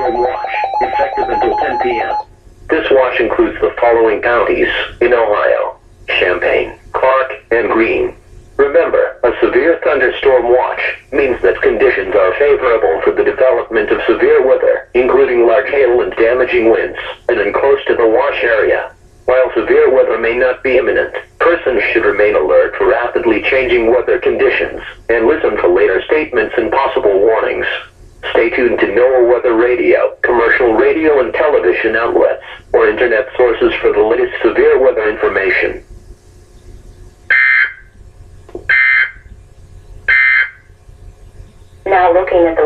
thunderstorm watch, effective until 10 p.m. This watch includes the following counties in Ohio: Champaign, Clark, and Greene. Remember, a severe thunderstorm watch means that conditions are favorable for the development of severe weather, including large hail and damaging winds, and in close to the watch area. While severe weather may not be imminent, persons should remain alert for rapidly changing weather conditions and listen to later statements and possible warnings. Stay tuned to NOAA Weather Radio, commercial radio and television outlets, or internet sources for the latest severe weather information. Now looking at the